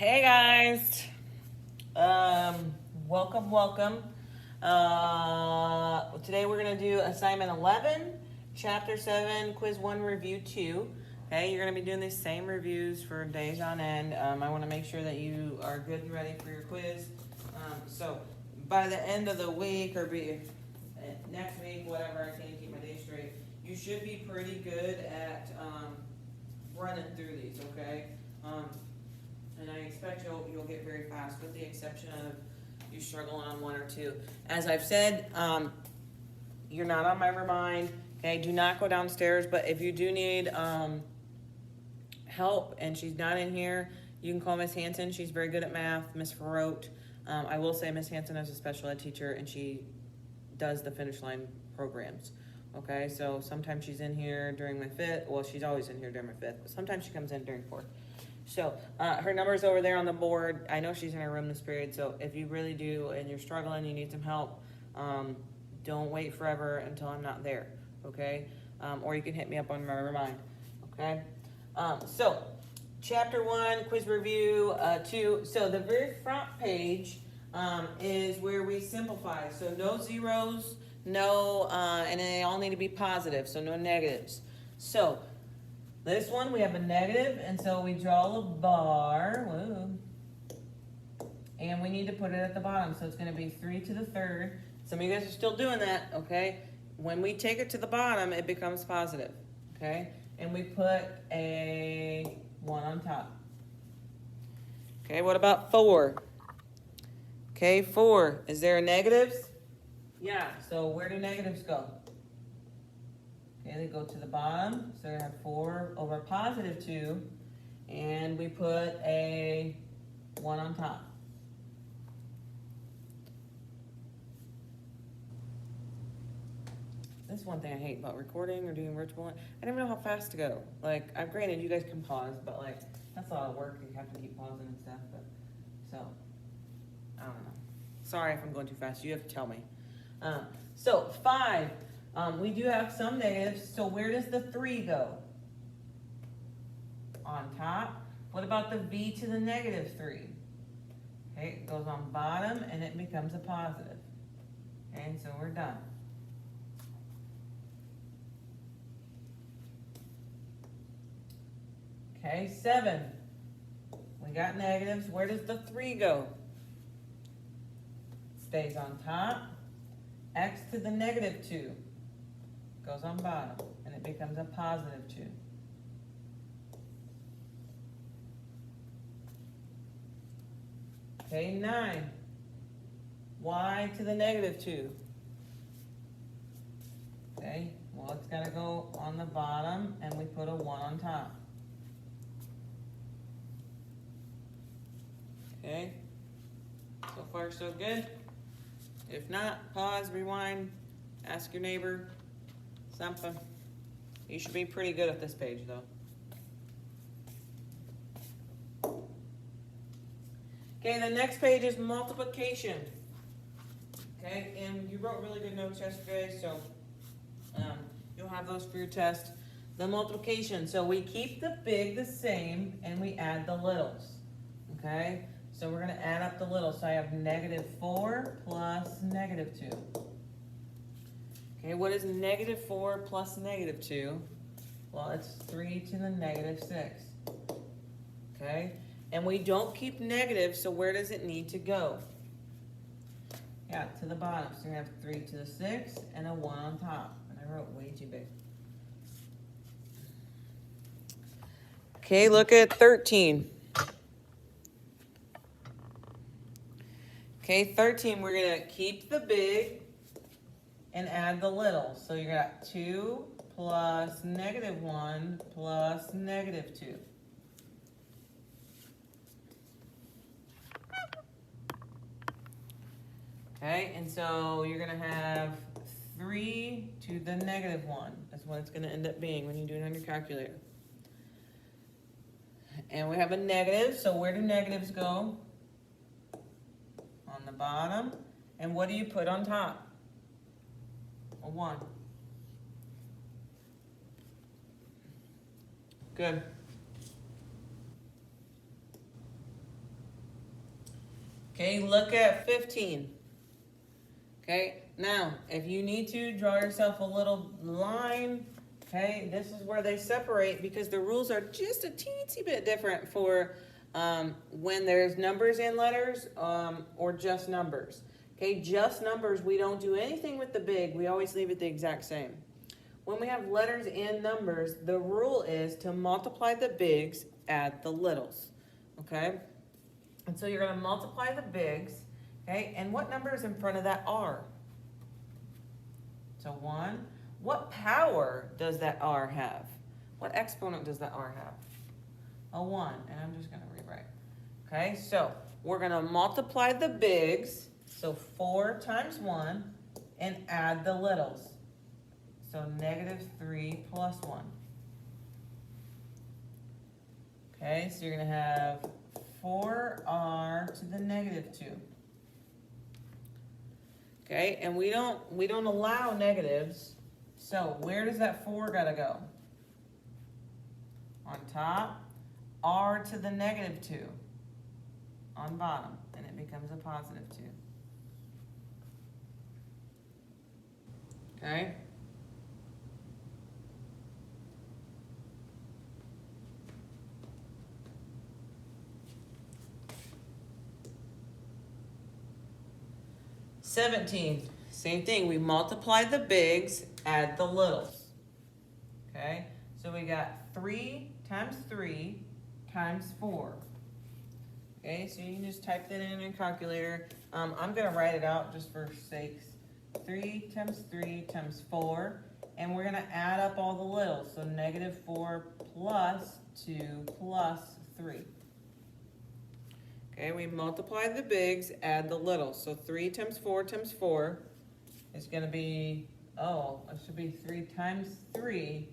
Hey guys, welcome. Today we're gonna do assignment 11, chapter 7, quiz 1, review 2. Okay, you're gonna be doing these same reviews for days on end. I want to make sure that you are good and ready for your quiz. So by the end of the week or next week, whatever, I can't keep my days straight. You should be pretty good at running through these. Okay. And I expect you'll get very fast, with the exception of you struggling on one or two. As I've said, you're not on my remind. Okay, do not go downstairs. But if you do need help and she's not in here, you can call Miss Hanson. She's very good at math. Miss Farote. I will say Miss Hanson is a special ed teacher and she does the finish line programs. Okay, so sometimes she's in here during my fifth. Well, she's always in here during my fifth, but sometimes she comes in during fourth. So her number's over there on the board. I know she's in her room this period, so if you really do and you're struggling, you need some help, don't wait forever until I'm not there, okay? Or you can hit me up on my remind, okay? So chapter 1, quiz review 2. So the very front page is where we simplify. So no zeros, no, and they all need to be positive, so no negatives. So this one, we have a negative, and so we draw a bar, whoa, and we need to put it at the bottom, so it's going to be 3 to the third. Some of you guys are still doing that, okay? When we take it to the bottom, it becomes positive, okay? And we put a 1 on top. Okay, what about 4? Okay, 4. Is there a negatives? Yeah, so where do negatives go? Okay, they go to the bottom, so we have 4 over positive 2, and we put a 1 on top. This is one thing I hate about recording or doing virtual. I don't even know how fast to go. Like, I've granted you guys can pause, but like, that's a lot of work. You have to keep pausing and stuff, but, so, I don't know. Sorry if I'm going too fast. You have to tell me. So, 5. We do have some negatives, so where does the 3 go? On top. What about the v to the negative 3? Okay, it goes on bottom and it becomes a positive. Okay, so we're done. Okay, 7. We got negatives. Where does the 3 go? Stays on top. X to the negative 2. Goes on bottom, and it becomes a positive 2. Okay, 9. Y to the negative 2. Okay, well, it's got to go on the bottom, and we put a 1 on top. Okay, so far so good. If not, pause, rewind, ask your neighbor. Something. You should be pretty good at this page, though. Okay, the next page is multiplication. Okay, and you wrote really good notes yesterday, so you'll have those for your test. The multiplication, so we keep the big the same, and we add the littles. Okay, so we're going to add up the littles. So I have negative 4 plus negative 2. Okay, what is negative 4 plus negative 2? Well, it's 3 to the negative 6. Okay, and we don't keep negative, so where does it need to go? Yeah, to the bottom. So we have 3 to the 6 and a 1 on top. And I wrote way too big. Okay, look at 13. Okay, 13, we're going to keep the big and add the little. So you got 2 plus negative 1 plus negative 2. Okay, and so you're going to have 3 to the negative 1. That's what it's going to end up being when you do it on your calculator. And we have a negative, so where do negatives go? On the bottom. And what do you put on top? A 1. Good. Okay, look at 15. Okay, now, if you need to, draw yourself a little line. Okay, this is where they separate because the rules are just a teensy bit different for when there's numbers and letters or just numbers. Okay, just numbers, we don't do anything with the big. We always leave it the exact same. When we have letters and numbers, the rule is to multiply the bigs, add the littles. Okay, and so you're going to multiply the bigs. Okay, and what number is in front of that R? So 1. What power does that R have? What exponent does that R have? A 1, and I'm just going to rewrite. Okay, so we're going to multiply the bigs, so 4 times 1, and add the littles. So -3 plus 1. Okay, so you're going to have 4R to the -2. Okay, and we don't allow negatives. So where does that 4 gotta go? On top, R to the -2 on bottom, and it becomes a +2. Okay? $17, same thing. We multiply the bigs, add the littles. Okay, so we got 3 times 3 times 4. Okay, so you can just type that in a calculator. I'm going to write it out just for sakes. 3 times 3 times 4, and we're going to add up all the littles. So -4 plus 2 plus 3. Okay, we multiply the bigs, add the littles. So 3 times 4 times 4 is going to be, it should be 3 times 3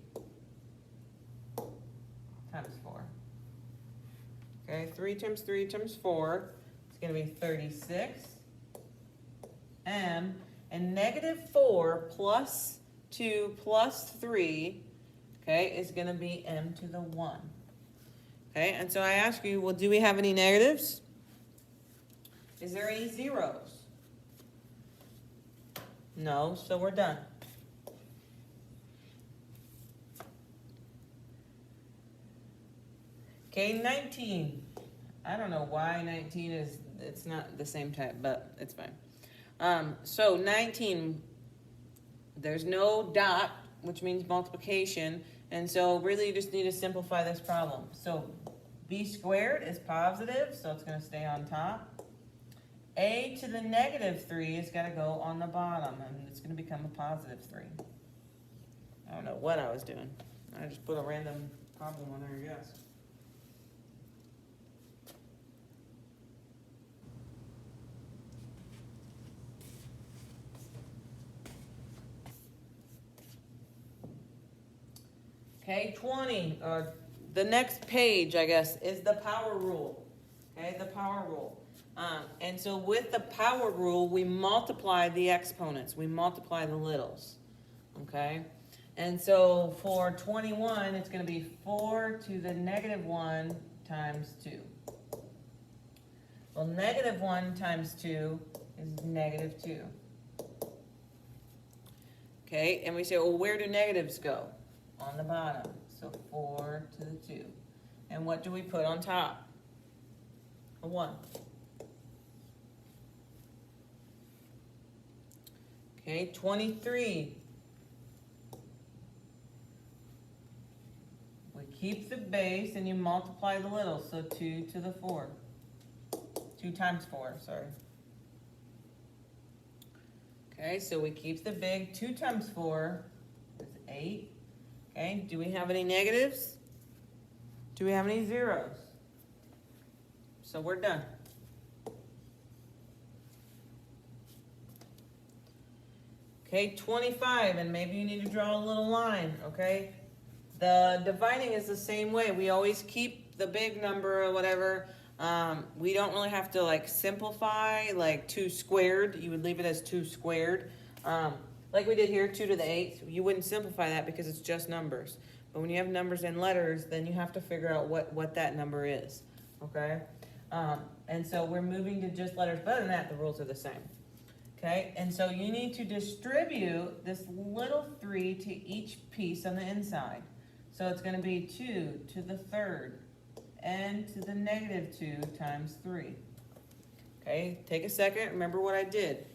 times 4. Okay, 3 times 3 times 4 is going to be 36. And -4 plus 2 plus 3, okay, is going to be m to the 1. Okay, and so I ask you, well, do we have any negatives? Is there any zeros? No, so we're done. Okay, 19. I don't know why 19 is, it's not the same type, but it's fine. So 19, there's no dot, which means multiplication, and so really you just need to simplify this problem. So b squared is positive, so it's going to stay on top. A to the -3 is going to go on the bottom, and it's going to become a +3. I don't know what I was doing. I just put a random problem on there, I guess. Okay, 20, the next page, I guess, is the power rule. Okay, the power rule. And so with the power rule, we multiply the exponents. We multiply the littles. Okay? And so for 21, it's going to be 4 to the -1 times 2. Well, -1 times 2 is -2. Okay, and we say, well, where do negatives go? On the bottom. So 4 to the 2. And what do we put on top? A 1. Okay, 23. We keep the base and you multiply the littles. So 2 to the 4. 2 times 4, sorry. Okay, so we keep the big. 2 times 4 is 8. Okay, do we have any negatives? Do we have any zeros? So we're done. Okay, 25, and maybe you need to draw a little line, okay? The dividing is the same way. We always keep the big number or whatever. We don't really have to like simplify, like 2 squared. You would leave it as 2 squared. Like we did here, 2 to the 8th. You wouldn't simplify that because it's just numbers. But when you have numbers and letters, then you have to figure out what that number is, okay? And so we're moving to just letters, but other than that, the rules are the same. Okay, and so you need to distribute this little 3 to each piece on the inside. So it's gonna be 2 to the third n to the negative 2 times 3. Okay, take a second, remember what I did.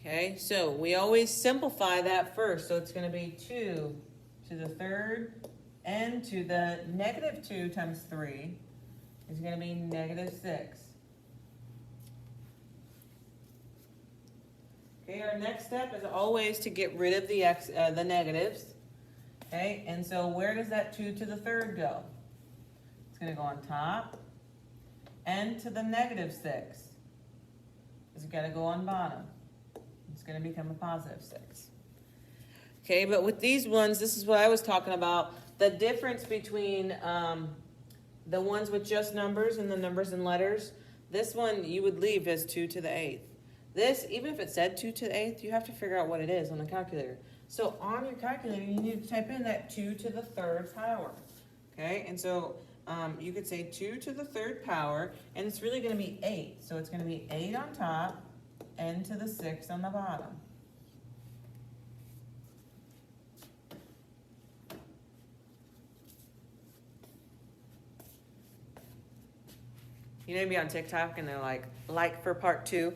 Okay, so we always simplify that first. So it's gonna be 2 to the third n to the negative 2 times 3 is gonna be negative 6. Okay, our next step is always to get rid of the negatives. Okay, and so where does that 2 to the third go? It's going to go on top. N to the negative 6 is going to go on bottom. It's going to become a positive 6. Okay, but with these ones, this is what I was talking about. The difference between the ones with just numbers and the numbers and letters, this one you would leave as 2 to the 8th. This, even if it said 2 to the 8th, you have to figure out what it is on the calculator. So on your calculator, you need to type in that 2 to the third power. Okay, and so you could say 2 to the third power, and it's really going to be 8. So it's going to be 8 on top, n to the 6 on the bottom. You may be on TikTok and they're like for part 2.